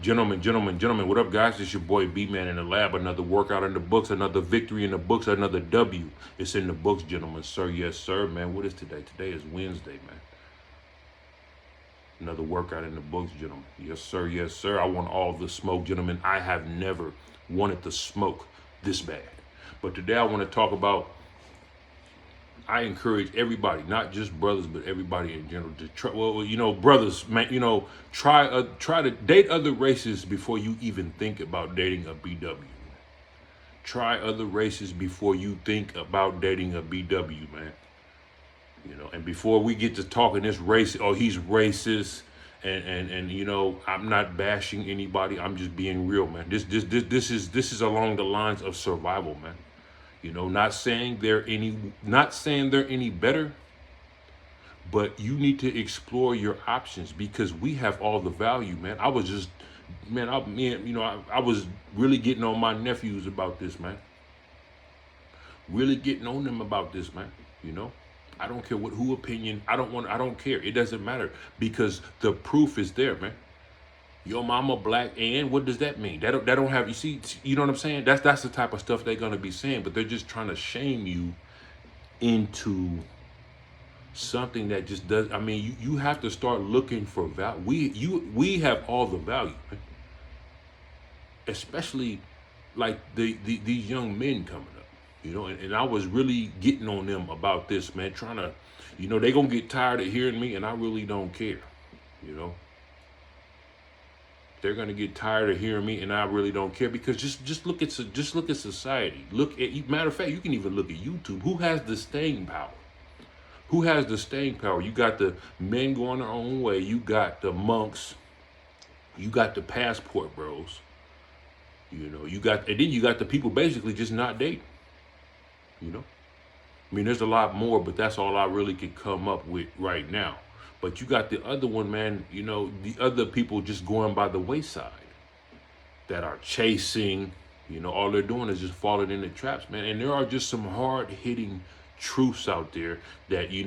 Gentlemen, what up, guys? It's your boy B-Man in the lab. Another workout in the books, another victory in the books, another W. It's in the books, gentlemen. Sir, yes, sir, man. What is today? Today is Wednesday, man. Another workout in the books, gentlemen. Yes, sir, yes, sir. I want all the smoke, gentlemen. I have never wanted the smoke this bad. But today I want to talk about, I encourage everybody, not just brothers, but everybody in general to try. Well, brothers, man, try to date other races before you even think about dating a BW. Try other races before you think about dating a BW, man. And before we get to talking this race, oh, he's racist, and I'm not bashing anybody. I'm just being real, man. This is along the lines of survival, man. Not saying they're any better, but you need to explore your options because we have all the value, man. I was really getting on my nephews about this, man. Really getting on them about this, man. I don't care who opinion. I don't care. It doesn't matter because the proof is there, man. Your mama black, and what does that mean? That don't have, you see, you know what I'm saying? That's the type of stuff they're gonna be saying, but they're just trying to shame you into something that just does. I mean, you have to start looking for value. We have all the value, man. Especially like these young men coming up, and I was really getting on them about this, man. Trying to, they gonna get tired of hearing me, and I really don't care, They're gonna get tired of hearing me, and I really don't care because just look at society. Matter of fact, you can even look at YouTube. Who has the staying power? Who has the staying power? You got the men going their own way. You got the monks. You got the passport bros. And then you got the people basically just not dating. There's a lot more, but that's all I really could come up with right now. But you got the other one, man, the other people just going by the wayside that are chasing, all they're doing is just falling into traps, man. And there are just some hard-hitting truths out there that, you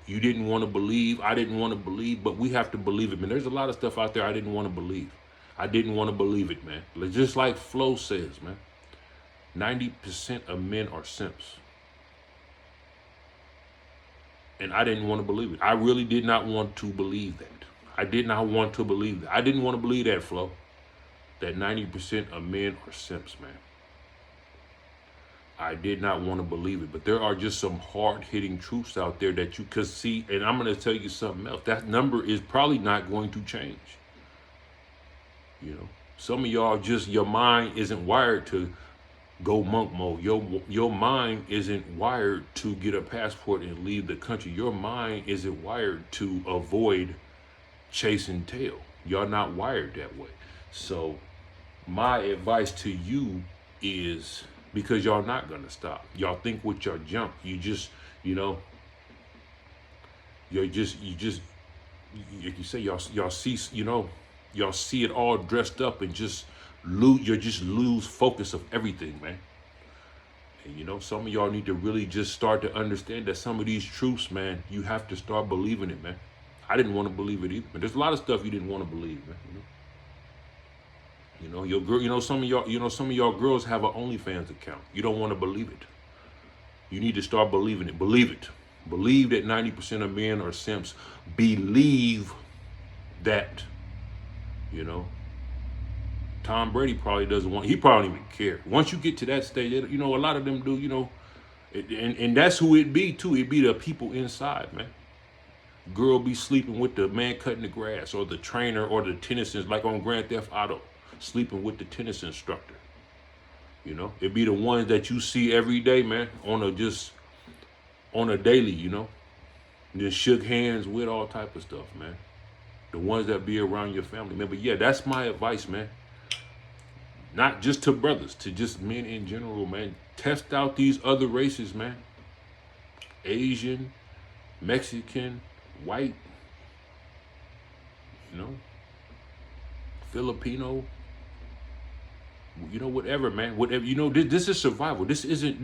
didn't want to believe, I didn't want to believe, but we have to believe it, man. There's a lot of stuff out there I didn't want to believe. I didn't want to believe it, man. Just like Flo says, man, 90% of men are simps. And I didn't want to believe it. I really did not want to believe that. I did not want to believe that. I didn't want to believe that, Flo. That 90% of men are simps, man. I did not want to believe it. But there are just some hard-hitting truths out there that you could see. And I'm going to tell you something else. That number is probably not going to change. Some of y'all just, your mind isn't wired to go monk mode. Your mind isn't wired to get a passport and leave the country. Your mind isn't wired to avoid chasing tail. Y'all not wired that way. So my advice to you is, because y'all not gonna stop. Y'all think with your jump, you just, you say y'all see, y'all see it all dressed up and just lose focus of everything, man. And some of y'all need to really just start to understand that some of these truths, man, you have to start believing it, man. I didn't want to believe it either, but there's a lot of stuff you didn't want to believe, man. Your girl, some of y'all girls have an OnlyFans account. You don't want to believe it. You need to start believing it. Believe it. Believe that 90% of men are simps. Believe that, Tom Brady probably doesn't want, he probably don't even care. Once you get to that stage, a lot of them do, and that's who it be too. It be the people inside, man. Girl be sleeping with the man cutting the grass, or the trainer, or the tennis, like on Grand Theft Auto, sleeping with the tennis instructor. It be the ones that you see every day, man, on a daily, just shook hands with, all type of stuff, man. The ones that be around your family, man. But yeah, that's my advice, man. Not just to brothers, to just men in general, man. Test out these other races, man. Asian, Mexican, white, Filipino, whatever, man. Whatever, this is survival. This isn't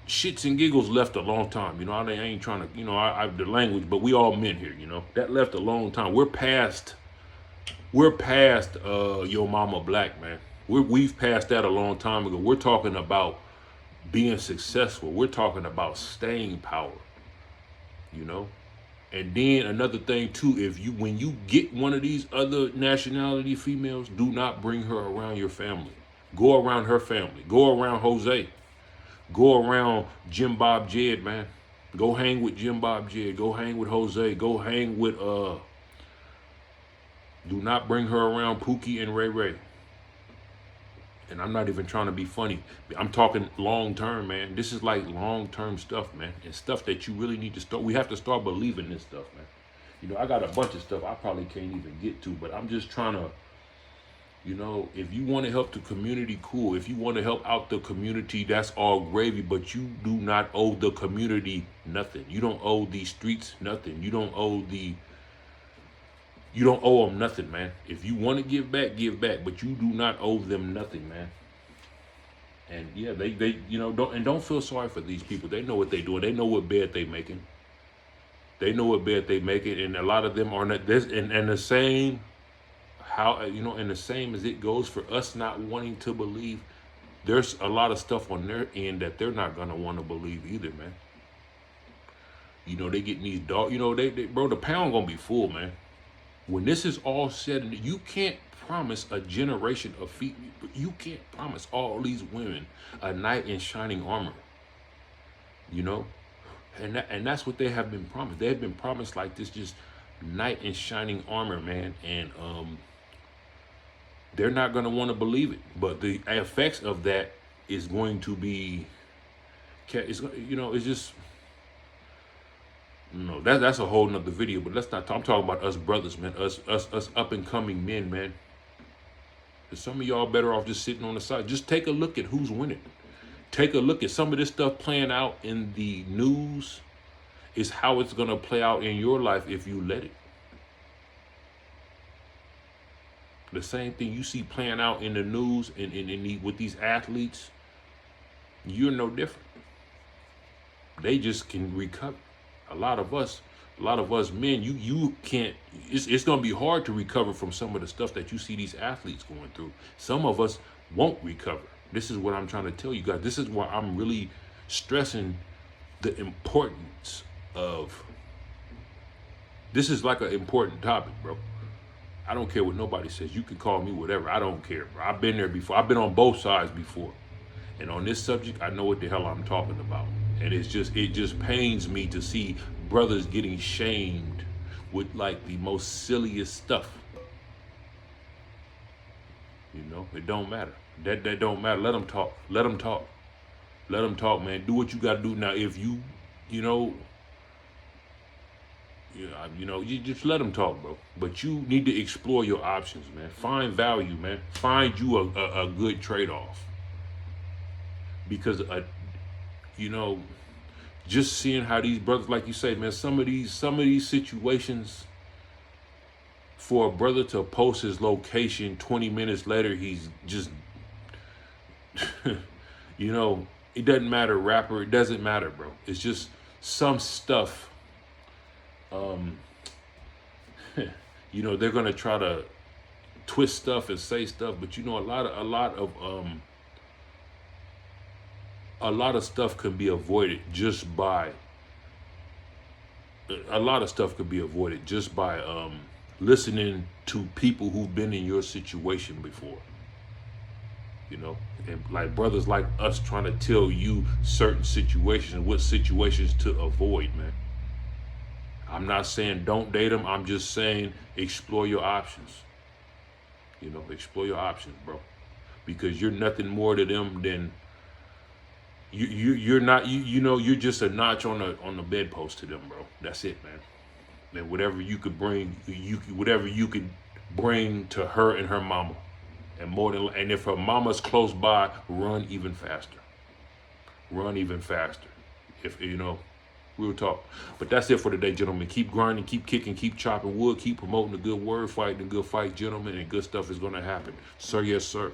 shits and giggles left a long time. You know, I ain't trying to, the language, but we all men here, that left a long time. We're past Yo Mama Black, man. We've passed that a long time ago. We're talking about being successful. We're talking about staying power, And then another thing too, when you get one of these other nationality females, do not bring her around your family. Go around her family. Go around Jose. Go around Jim Bob Jed, man. Go hang with Jim Bob Jed. Go hang with Jose. Go hang with do not bring her around Pookie and Ray Ray. And I'm not even trying to be funny. I'm talking long term, man. This is like long term stuff, man. And stuff that you really need to start. We have to start believing this stuff, man. I got a bunch of stuff I probably can't even get to, but I'm just trying to, if you want to help the community, cool. If you want to help out the community, that's all gravy, but you do not owe the community nothing. You don't owe these streets nothing. You don't owe them nothing, man. If you want to give back, but you do not owe them nothing, man. And yeah, they don't feel sorry for these people. They know what they're doing. They know what bed they making. And a lot of them are not this and the same and the same as it goes for us not wanting to believe. There's a lot of stuff on their end that they're not gonna want to believe either, man. They getting these dog. Bro, the pound gonna be full, man. When this is all said, and you can't promise a generation of feet. You can't promise all these women a knight in shining armor. And that's what they have been promised. They have been promised like this, just knight in shining armor, man. And they're not going to want to believe it. But the effects of that is going to be, it's just, that's a whole nother video. But let's not talk. I'm talking about us brothers, man. Us up and coming men, man. Some of y'all better off just sitting on the side. Just take a look at who's winning. Take a look at some of this stuff playing out in the news is how it's going to play out in your life if you let it. The same thing you see playing out in the news and with these athletes, you're no different. They just can recover. A lot of us men, you can't, it's going to be hard to recover from some of the stuff that you see these athletes going through. Some of us won't recover. This is what I'm trying to tell you guys. This is why I'm really stressing the importance of, this is like an important topic, bro. I don't care what nobody says. You can call me whatever. I don't care, bro. I've been there before. I've been on both sides before. And on this subject, I know what the hell I'm talking about. And it just pains me to see brothers getting shamed with like the most silliest stuff. It don't matter. That don't matter. Let them talk. Let them talk. Let them talk, man. Do what you got to do. Now, if you just let them talk, bro. But you need to explore your options, man. Find value, man. Find you a good trade-off. Because, just seeing how these brothers, like you say, man, some of these situations, for a brother to post his location 20 minutes later, he's just, it doesn't matter, rapper, it doesn't matter, bro. It's just some stuff, they're going to try to twist stuff and say stuff, but a lot of stuff can be avoided just by listening to people who've been in your situation before. And like brothers like us trying to tell you certain situations, what situations to avoid, man. I'm not saying don't date them. I'm just saying explore your options. Explore your options, bro. Because you're nothing more to them than you're not. You're just a notch on the bedpost to them, bro. That's it, man. And whatever you could bring, whatever you could bring to her and her mama, and if her mama's close by, run even faster. Run even faster. If real talk. But that's it for today, gentlemen. Keep grinding, keep kicking, keep chopping wood, keep promoting the good word, fighting the good fight, gentlemen, and good stuff is going to happen. Sir, yes, sir.